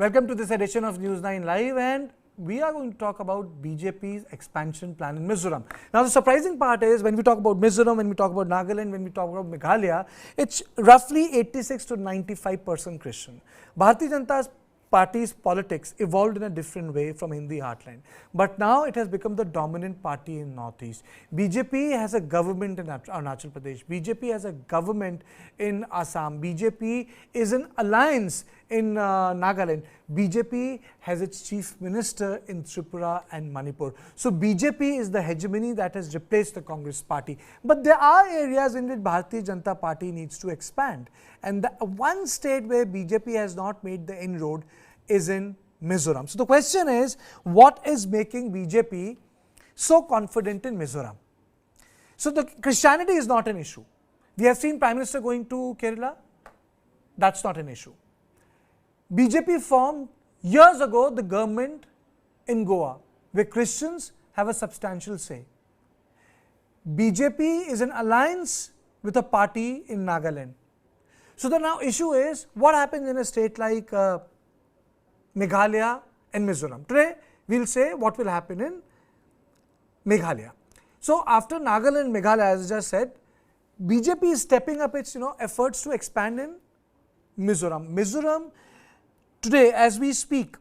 Welcome to this edition of News9 Live, and we are going to talk about BJP's expansion plan in Mizoram. Now, the surprising part is when we talk about Mizoram, when we talk about Nagaland, when we talk about Meghalaya, it's roughly 86 to 95% Christian. Bharatiya Janata Party's politics evolved in a different way from Hindi heartland, but now it has become the dominant party in Northeast. BJP has a government in Arunachal Pradesh, BJP has a government in Assam, BJP is in alliance in Nagaland, BJP has its chief minister in Tripura and Manipur. So BJP is the hegemony that has replaced the Congress party. But there are areas in which Bharatiya Janata Party needs to expand. And the one state where BJP has not made the inroad is in Mizoram. So the question is, what is making BJP so confident in Mizoram? So the Christianity is not an issue. We have seen Prime Minister going to Kerala. That's not an issue. BJP formed years ago the government in Goa, where Christians have a substantial say. BJP is in alliance with a party in Nagaland. So the now issue is, what happens in a state like Meghalaya and Mizoram? Today, we will say what will happen in Meghalaya. So after Nagaland and Meghalaya, as I just said, BJP is stepping up its efforts to expand in Mizoram. Mizoram today, as we speak,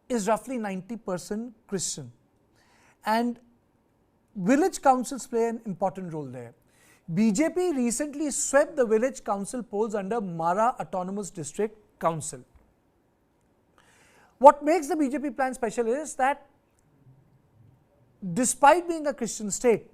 is roughly 90% Christian, and village councils play an important role there. BJP recently swept the village council polls under Mara Autonomous District Council. What makes the BJP plan special is that despite being a Christian state,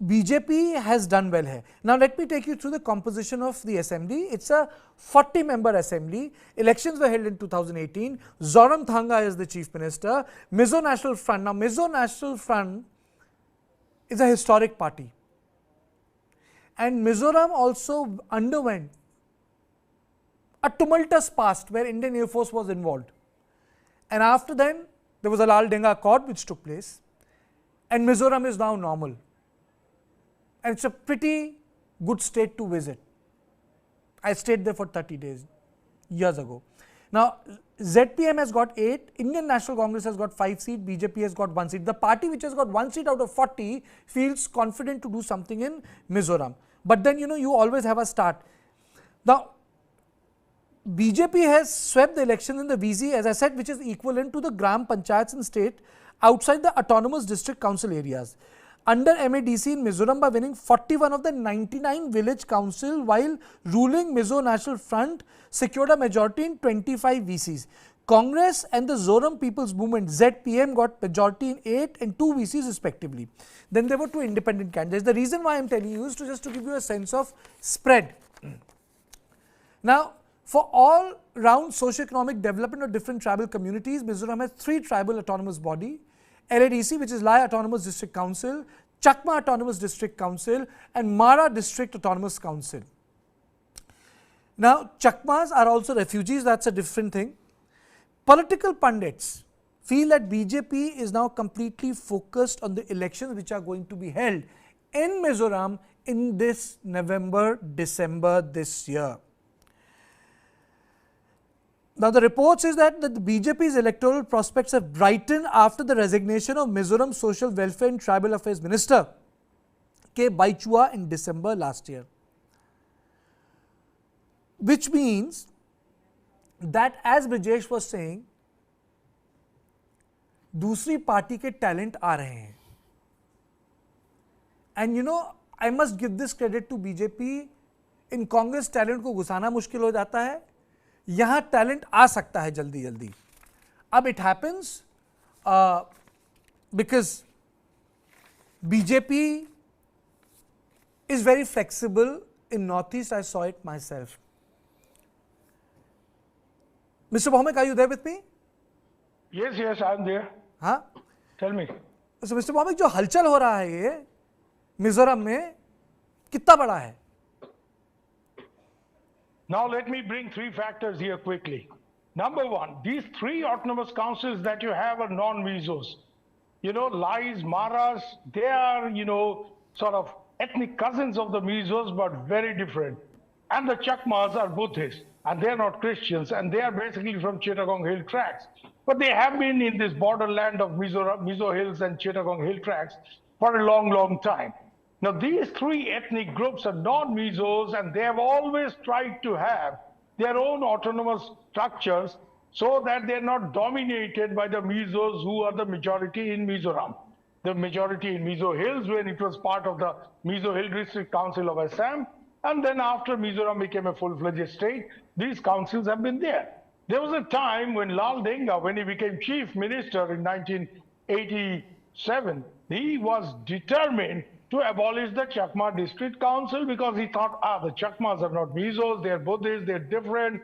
BJP has done well here. Now let me take you through the composition of the assembly. It's a 40-member assembly. Elections were held in 2018. Zoram Thanga is the chief minister. Mizo National Front. Now Mizo National Front is a historic party. And Mizoram also underwent a tumultuous past where Indian Air Force was involved. And after then, there was a Lal Denga Accord which took place. And Mizoram is now normal. And it's a pretty good state to visit. I stayed there for 30 days, years ago. Now, ZPM has got 8, Indian National Congress has got 5 seats, BJP has got 1 seat. The party which has got 1 seat out of 40 feels confident to do something in Mizoram. But then, you always have a start. Now, BJP has swept the election in the VZ, as I said, which is equivalent to the Gram Panchayats in state outside the autonomous district council areas. Under MADC in Mizoram by winning 41 of the 99 village council, while ruling Mizo National Front secured a majority in 25 VCs. Congress and the Zoram People's Movement ZPM got majority in 8 and 2 VCs respectively. Then there were 2 independent candidates. The reason why I am telling you is just to give you a sense of spread. Now, for all round socio-economic development of different tribal communities, Mizoram has 3 tribal autonomous body. LADC, which is Lai Autonomous District Council, Chakma Autonomous District Council and Mara District Autonomous Council. Now, Chakmas are also refugees, that's a different thing. Political pundits feel that BJP is now completely focused on the elections which are going to be held in Mizoram in this November, December this year. Now, the reports is that the BJP's electoral prospects have brightened after the resignation of Mizoram Social Welfare and Tribal Affairs Minister K. Baichua in December last year. Which means that, as Brijesh was saying, दूसरी party के talent आ रहे हैं. And I must give this credit to BJP. In Congress talent को घुसाना मुश्किल हो जाता है. यहाँ टैलेंट आ सकता है जल्दी जल्दी. अब it happens because BJP is very flexible in North East. I saw it myself. Mister Bhowmik, are you there with me? Yes yes, I am there. हाँ, tell me. So mister Bhowmik, जो हलचल हो रहा है ये मिजोरम में, कितना बड़ा है? Now let me bring 3 factors here quickly. Number 1, these 3 autonomous councils that you have are non-Mizos. Lais, Maras, they are, sort of ethnic cousins of the Mizos, but very different. And the Chakmas are Buddhists. and they are not Christians, and they are basically from Chittagong Hill Tracts. But they have been in this borderland of Mizo Hills and Chittagong Hill Tracts for a long, long time. Now, these three ethnic groups are non-Mizos, and they have always tried to have their own autonomous structures so that they're not dominated by the Mizos, who are the majority in Mizoram. The majority in Mizo Hills, when it was part of the Mizo Hill District Council of Assam, and then after Mizoram became a full-fledged state, these councils have been there. There was a time when Lal Denga, when he became chief minister in 1987, he was determined to abolish the Chakma District Council because he thought, the Chakmas are not Mizos, they are Buddhists, they're different,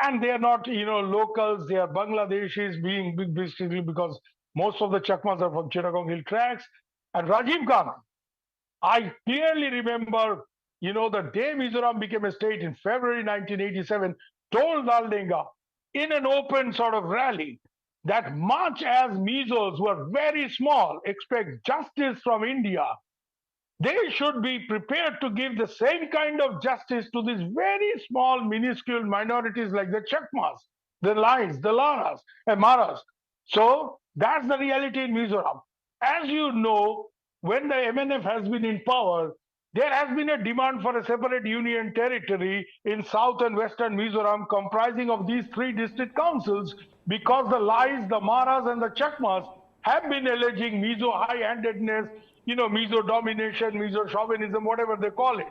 and they are not, locals, they are Bangladeshis, being basically because most of the Chakmas are from Chittagong Hill Tracts. And Rajiv Gandhi, I clearly remember, the day Mizoram became a state in February 1987, told Lal Denga in an open sort of rally that much as Mizos, who are very small, expect justice from India, they should be prepared to give the same kind of justice to these very small, minuscule minorities like the Chakmas, the Lais, the Laras, and Maras. So that's the reality in Mizoram. As you know, when the MNF has been in power, there has been a demand for a separate union territory in south and western Mizoram comprising of these three district councils because the Lais, the Maras, and the Chakmas have been alleging Mizo high-handedness, Mizo domination, Mizo chauvinism, whatever they call it.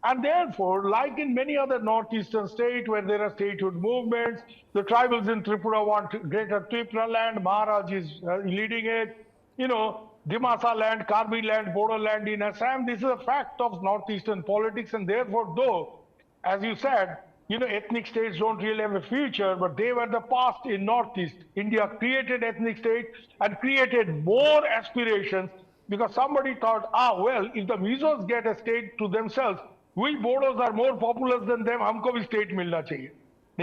And therefore, like in many other northeastern states where there are statehood movements, the tribals in Tripura want greater Tripura land, Maharaj is leading it, Dimasa land, Karbi land, Bodo land in Assam. This is a fact of northeastern politics, and therefore, though, as you said, ethnic states don't really have a future, but they were the past in Northeast. India created ethnic states and created more aspirations because somebody thought, well, if the Mizos get a state to themselves, we Bodos are more populous than them, humko bhi state milna chahiye.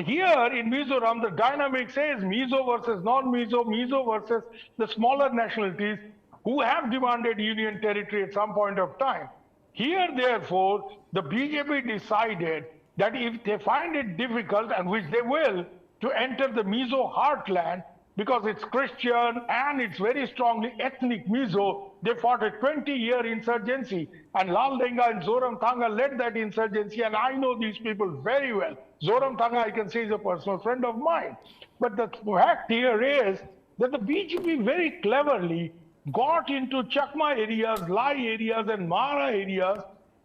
Here in Mizoram, the dynamic says Mizo versus non-Mizo, Mizo versus the smaller nationalities who have demanded union territory at some point of time. Here, therefore, the BJP decided that if they find it difficult, and which they will, to enter the Mizo heartland, because it's Christian and it's very strongly ethnic Mizo, they fought a 20-year insurgency. And Lal Denga and Zoram Thanga led that insurgency, and I know these people very well. Zoram Thanga, I can say, is a personal friend of mine. But the fact here is that the BJP very cleverly got into Chakma areas, Lai areas, and Mara areas,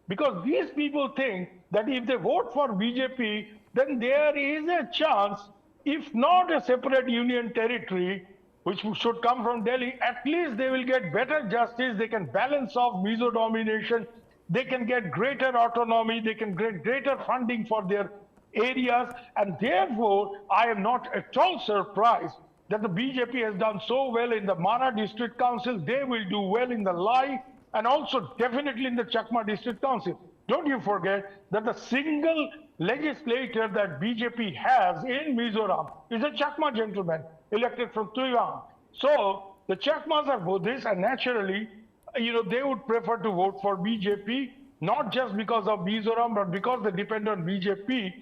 because these people think that if they vote for BJP, then there is a chance, if not a separate union territory, which should come from Delhi, at least they will get better justice, they can balance off Mizo domination, they can get greater autonomy, they can get greater funding for their areas, and therefore, I am not at all surprised that the BJP has done so well in the Mara District Council. They will do well in the Lai and also definitely in the Chakma District Council. Don't you forget that the single legislator that BJP has in Mizoram is a Chakma gentleman elected from Tuyang. So the Chakmas are Buddhists, and naturally, they would prefer to vote for BJP, not just because of Mizoram, but because they depend on BJP,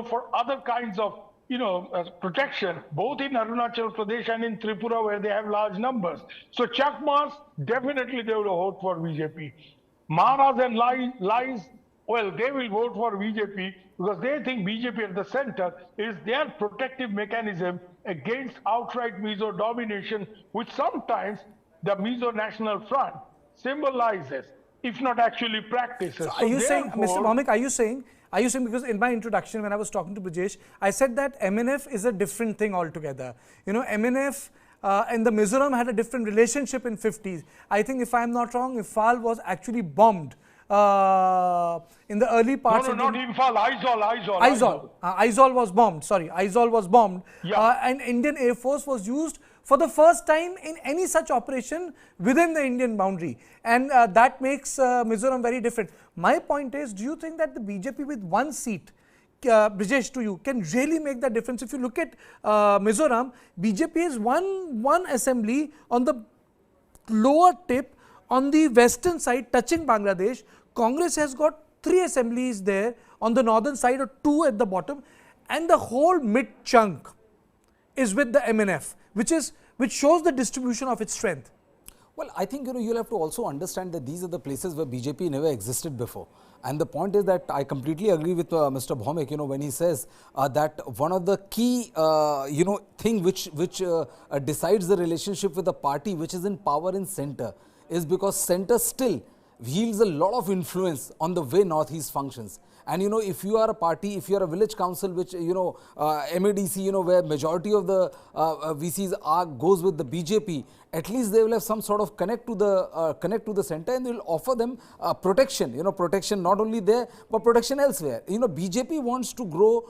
for other kinds of protection, both in Arunachal Pradesh and in Tripura, where they have large numbers. So Chakmas, definitely they will vote for BJP. Maras and Lais, well, they will vote for BJP because they think BJP at the center is their protective mechanism against outright Mizo domination, which sometimes the Mizo National Front symbolizes, if not actually practices. So are you saying, Mr. Bhaumik, are you saying, because in my introduction when I was talking to Brijesh, I said that MNF is a different thing altogether. MNF and the Mizoram had a different relationship in 50s. I think if I am not wrong, Imphal was actually bombed in the early parts. No, not Imphal, Aizawl was bombed, sorry, Aizawl was bombed. Yeah. And Indian Air Force was used for the first time in any such operation within the Indian boundary. And that makes Mizoram very different. My point is, do you think that the BJP with one seat, Brijesh, to you, can really make that difference? If you look at Mizoram, BJP has one assembly on the lower tip on the western side touching Bangladesh. Congress has got 3 assemblies there on the northern side or 2 at the bottom. and the whole mid chunk is with the MNF, which shows the distribution of its strength. Well, I think you'll have to also understand that these are the places where BJP never existed before. And the point is that I completely agree with Mr. Bhaumik, when he says that one of the key, thing which decides the relationship with the party which is in power in center is because center still wields a lot of influence on the way Northeast functions. And if you are a party, if you are a village council, which MADC, where majority of the VCs goes with the BJP, at least they will have some sort of connect to the center, and they will offer them protection. Protection not only there but protection elsewhere. BJP wants to grow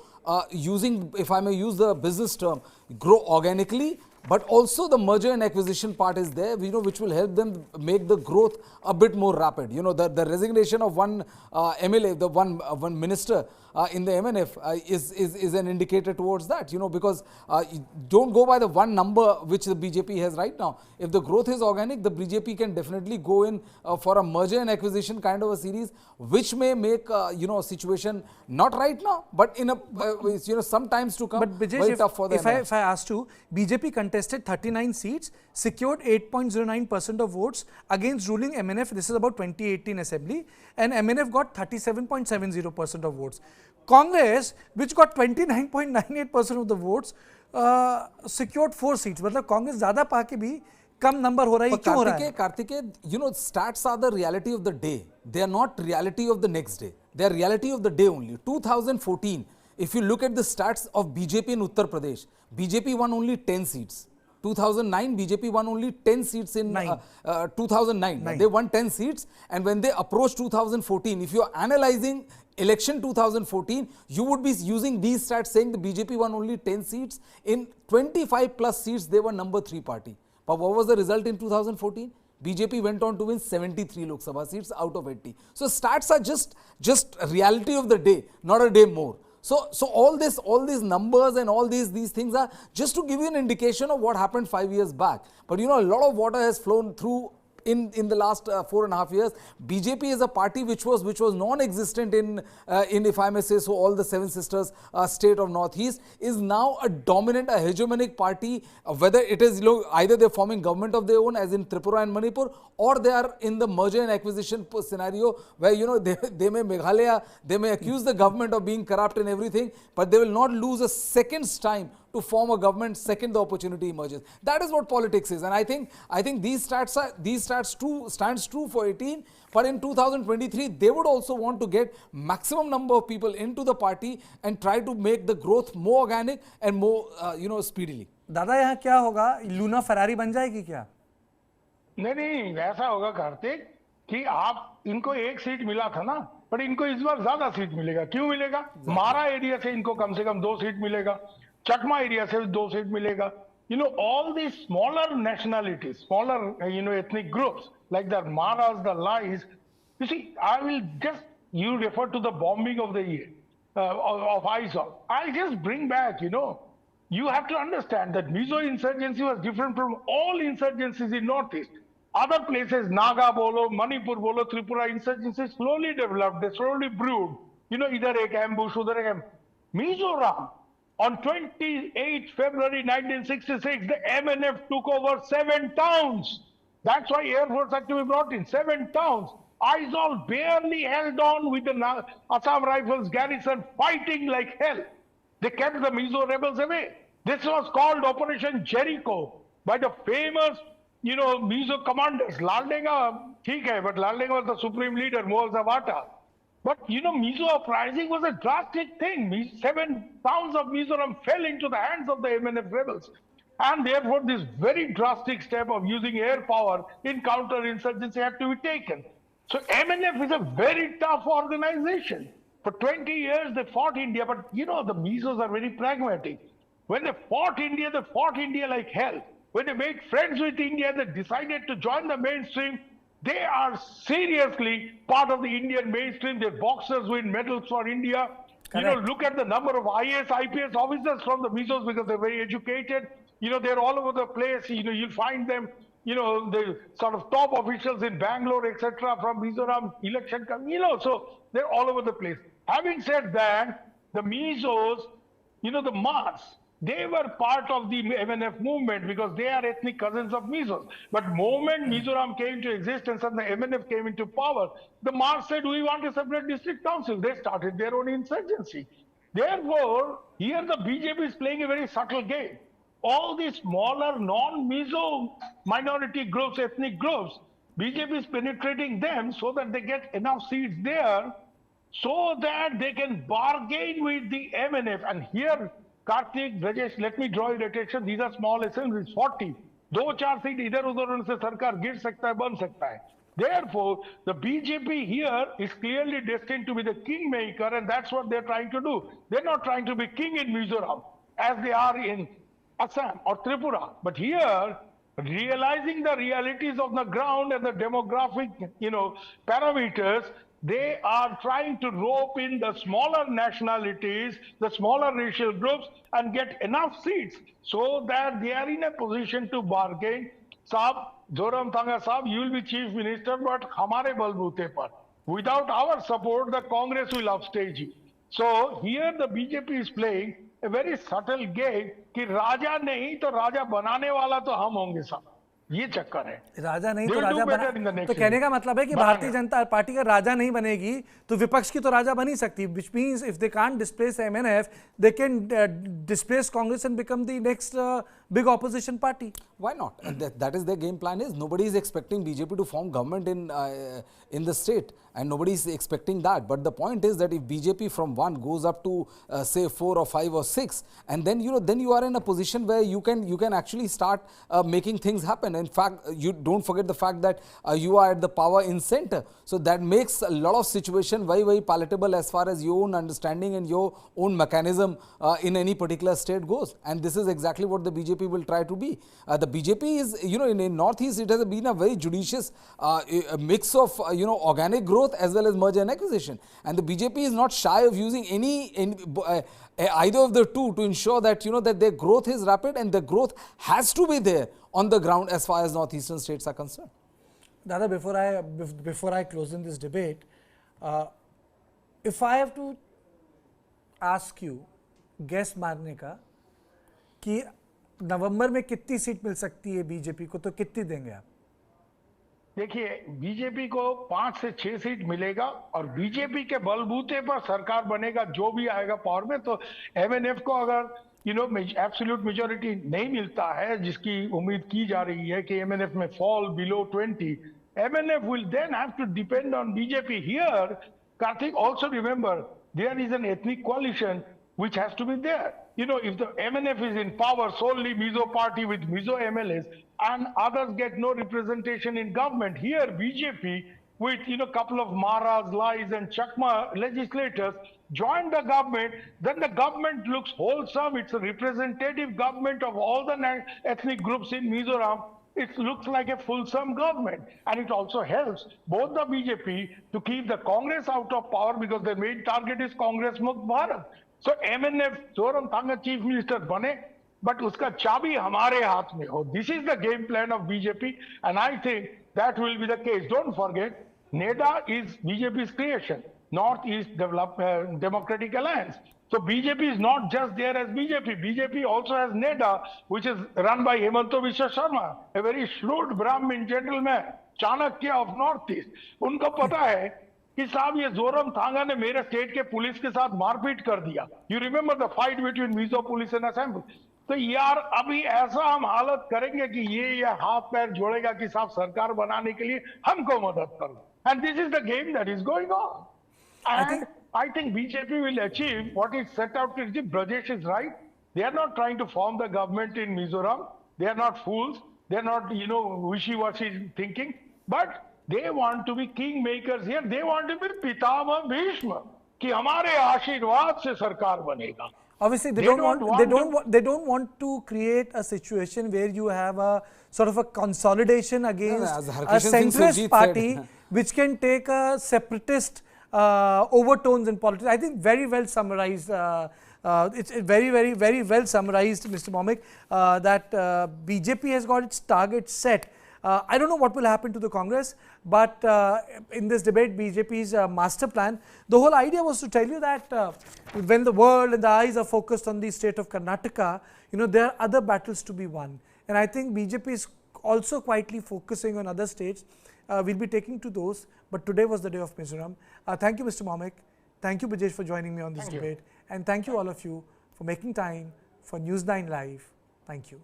using, if I may use the business term, grow organically. But also the merger and acquisition part is there, which will help them make the growth a bit more rapid. The resignation of one MLA, the one minister in the MNF is an indicator towards that. Because don't go by the one number which the BJP has right now. If the growth is organic, the BJP can definitely go in for a merger and acquisition kind of a series, which may make a situation not right now, but in a sometimes to come. But Bijesh, very tough for the MNF. if I asked you, BJP contested 39 seats, secured 8.09% of votes against ruling MNF. This is about 2018 assembly, and MNF got 37.70% of votes. Congress, which got 29.98% of the votes, secured 4 seats. मतलब कांग्रेस ज़्यादा पाके भी कम number हो रहा है, क्यों हो रहा है? Kartikeya, stats are the reality of the day. They are not reality of the next day. They are reality of the day only. 2014, if you look at the stats of BJP in Uttar Pradesh, BJP won only 10 seats. 2009, BJP won only 10 seats in 2009. They won 10 seats, and when they approached 2014, if you are analyzing election 2014, you would be using these stats saying the BJP won only 10 seats. In 25 plus seats, they were number 3 party. But what was the result in 2014? BJP went on to win 73 Lok Sabha seats out of 80. So stats are just a reality of the day, not a day more. So all these numbers and all these things are just to give you an indication of what happened 5 years back. But a lot of water has flown through in the last 4.5 years. BJP is a party which was non-existent in if I may say so, all the 7 sisters state of Northeast, is now a dominant, a hegemonic party, whether it is either they're forming government of their own as in Tripura and Manipur, or they are in the merger and acquisition scenario where they may Meghalaya, they may accuse the government of being corrupt and everything, but they will not lose a second's time to form a government second the opportunity emerges. That is what politics is, and I think these stats stands true for 18. But in 2023, they would also want to get maximum number of people into the party and try to make the growth more organic and more speedily. दादा यहाँ क्या होगा? Luna Ferrari बन जाएगी क्या? नहीं ऐसा होगा कार्तिक कि आप इनको 1 सीट मिला था ना, पर इनको इस बार ज्यादा सीट मिलेगा. क्यों मिलेगा? मारा एरिया से इनको कम से कम 2 सीट मिलेगा, चकमा एरिया से 2 सीट मिलेगा. All these smaller nationalities, smaller ethnic groups like the Maras, the Lais. You see, you refer to the bombing of the year of Aizawl. I'll just bring back, you have to understand that Mizo insurgency was different from all insurgencies in Northeast. Other places, Naga bolo, Manipur bolo, Tripura insurgency slowly developed, they slowly brewed. Either ek ambush, udhar ek ambush. Mizoram, on 28 February 1966, the MNF took over 7 towns. That's why Air Force had to be brought in. 7 towns. Aizawl barely held on with the Assam Rifles garrison fighting like hell. They kept the Mizo rebels away. This was called Operation Jericho by the famous, Mizo commanders. Laldenga, theek hai, but Laldenga was the supreme leader, Moal Zawata. But Mizo uprising was a drastic thing. 7 towns of Mizoram fell into the hands of the MNF rebels. And therefore, this very drastic step of using air power in counter-insurgency had to be taken. So MNF is a very tough organization. For 20 years, they fought India, but the Mizos are very pragmatic. When they fought India like hell. When they made friends with India, they decided to join the mainstream. They are seriously part of the Indian mainstream. Their boxers win medals for India. Correct. Look at the number of IAS, IPS officers from the Mizos because they're very educated. They're all over the place. You'll find them, the sort of top officials in Bangalore, etc. from Mizoram, election, so they're all over the place. Having said that, the Mizos the Mars, they were part of the MNF movement because they are ethnic cousins of Mizos. But moment Mizoram came to existence and the MNF came into power, the Mars said, we want a separate district council. They started their own insurgency. Therefore, here the BJP is playing a very subtle game. All these smaller non-Mizo minority groups, ethnic groups, BJP is penetrating them so that they get enough seats there so that they can bargain with the MNF. And here, Karthik, Rajesh, let me draw your attention. These are small assemblies, 40. 2-4 seat इधर उधर उनसे सरकार गिर सकता है, बन सकता है. Therefore, the BJP here is clearly destined to be the kingmaker, and that's what they're trying to do. They're not trying to be king in Mizoram as they are in Assam or Tripura. But here, realizing the realities of the ground and the demographic, parameters, they are trying to rope in the smaller nationalities, the smaller racial groups, and get enough seats so that they are in a position to bargain. Saab, Zoram Thanga Saab, you will be chief minister, but hamare balboote par. Without our support, the Congress will upstage you. So here the BJP is playing a very subtle game कि राजा नहीं तो राजा बनाने वाला तो हम होंगे सब. ये चक्कर है. राजा नहीं तो राजा बना, तो कहने का मतलब है कि भारतीय जनता पार्टी का राजा नहीं बनेगी तो विपक्ष की तो राजा बन ही सकती, which means if they can't displace MNF, they can displace Congress and become the next big opposition party. Why not? And that is their game plan. Is nobody is expecting BJP to form government in the state, and nobody is expecting that. But the point is that if BJP from 1 goes up to say 4 or 5 or 6, and then then you are in a position where you can actually start making things happen. In fact, you don't forget the fact that you are at the power in center, so that makes a lot of situation very palatable as far as your own understanding and your own mechanism in any particular state goes. And this is exactly what the BJP will try to be. The BJP is, in Northeast, it has been a very judicious mix of, organic growth as well as merger and acquisition. And the BJP is not shy of using either of the two to ensure that, that their growth is rapid and the growth has to be there on the ground as far as northeastern states are concerned. Dada, before I close in this debate, if I have to ask you, guess मारने का कि नवंबर में कितनी seat मिल सकती है BJP को, तो कितनी देंगे आप? देखिए, बीजेपी को 5 से 6 सीट मिलेगा और बीजेपी के बलबूते पर सरकार बनेगा जो भी आएगा पावर में. तो एमएनएफ को अगर एब्सोल्यूट मेजॉरिटी नहीं मिलता है, जिसकी उम्मीद की जा रही है कि एमएनएफ में fall below 20, MNF will then have to depend on BJP. Here Kartik, also remember there is an ethnic coalition which has to be there. If the MNF is in power, solely Mizo party with Mizo MLAs, and others get no representation in government. Here, BJP with, couple of Maras, Lais and Chakma legislators join the government, then the government looks wholesome. It's a representative government of all the ethnic groups in Mizoram. It looks like a fulsome government, and it also helps both the BJP to keep the Congress out of power because their main target is Congress Mukt Bharat. So MNF, Zoram Thanga chief minister bane, but uska chabi hamare haath mein ho. This is the game plan of BJP, and I think that will be the case. Don't forget, NEDA is BJP's creation, Northeast Democratic Alliance. So BJP is not just there as BJP. BJP also has NEDA, which is run by Hemanta Biswa Sharma, a very shrewd Brahmin gentleman, Chanakya of Northeast. उनको पता है कि साहब ये जोरम थांगा ने मेरे state के police के साथ मारपीट कर दिया. You remember the fight between Mizo police and Assam. तो यार अभी ऐसा हम हालत करेंगे कि ये हाथ पैर जोड़ेगा कि साहब सरकार बनाने के लिए हमको मदद करो. And this is the game that is going on. And I think BJP will achieve what it set out to achieve. Brajesh is right. They are not trying to form the government in Mizoram. They are not fools. They are not, wishy-washy thinking. But they want to be kingmakers here. They want to be Pitama Bhishma. कि हमारे आशीर्वाद से सरकार बनेगा. Obviously, they don't want to create a situation where you have a sort of a consolidation against a centrist party which can take a separatist overtones in politics. I think very well summarized. It's very well summarized, Mr. Momik, that BJP has got its target set. I don't know what will happen to the Congress, but in this debate, BJP's master plan, the whole idea was to tell you that when the world and the eyes are focused on the state of Karnataka, there are other battles to be won. And I think BJP is also quietly focusing on other states. We'll be taking to those, but today was the day of Mizoram. Thank you, Mr. Mamek. Thank you, Brijesh, for joining me on this debate. And thank you all of you for making time for News9 Live. Thank you.